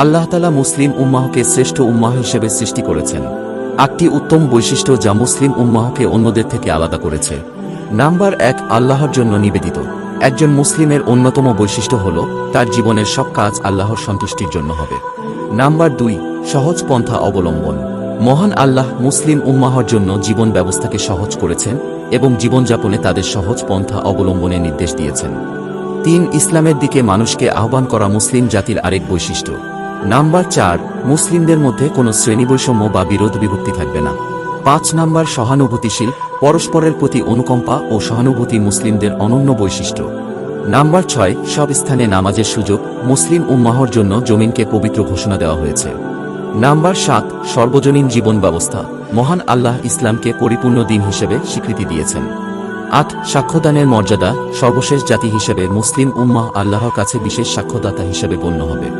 আল্লাহ তাআলা মুসলিম উম্মাহকে শ্রেষ্ঠ উম্মাহ হিসেবে সৃষ্টি করেছেন। 8টি উত্তম বৈশিষ্ট্য যা মুসলিম উম্মাহকে অন্যদের থেকে আলাদা করেছে। নাম্বার 1, আল্লাহর জন্য নিবেদিত। একজন মুসলিমের অন্যতম বৈশিষ্ট্য হল তার জীবনের সব কাজ আল্লাহর সন্তুষ্টির জন্য হবে। নাম্বার 2, সহজ পন্থা অবলম্বন। মহান আল্লাহ মুসলিম উম্মাহর জন্য জীবন ব্যবস্থাকে সহজ করেছেন এবং জীবনযাপনে তাদের সহজ পন্থা অবলম্বনের নির্দেশ দিয়েছেন। 3, ইসলামের দিকে মানুষকে আহ্বান করা মুসলিম জাতির আরেক বৈশিষ্ট্য। নাম্বার 4, মুসলিমদের মধ্যে কোনো শ্রেণীবৈষম্য বা বিরোধ বিভক্তি থাকবে না। 5 নাম্বার, সহানুভূতিশীল, পরস্পরের প্রতি অনুকম্পা ও সহানুভূতি মুসলিমদের অনন্য বৈশিষ্ট্য। নাম্বার 6, সব স্থানে নামাজের সুযোগ। মুসলিম উম্মাহর জন্য জমিনকে পবিত্র ঘোষণা দেওয়া হয়েছে। নাম্বার 7, সর্বজনীন জীবন ব্যবস্থা। মহান আল্লাহ ইসলামকে পরিপূর্ণ দিন হিসেবে স্বীকৃতি দিয়েছেন। 8, সাক্ষ্যদানের মর্যাদা। সর্বশেষ জাতি হিসেবে মুসলিম উম্মাহ আল্লাহর কাছে বিশেষ সাক্ষ্যদাতা হিসেবে গণ্য হবে।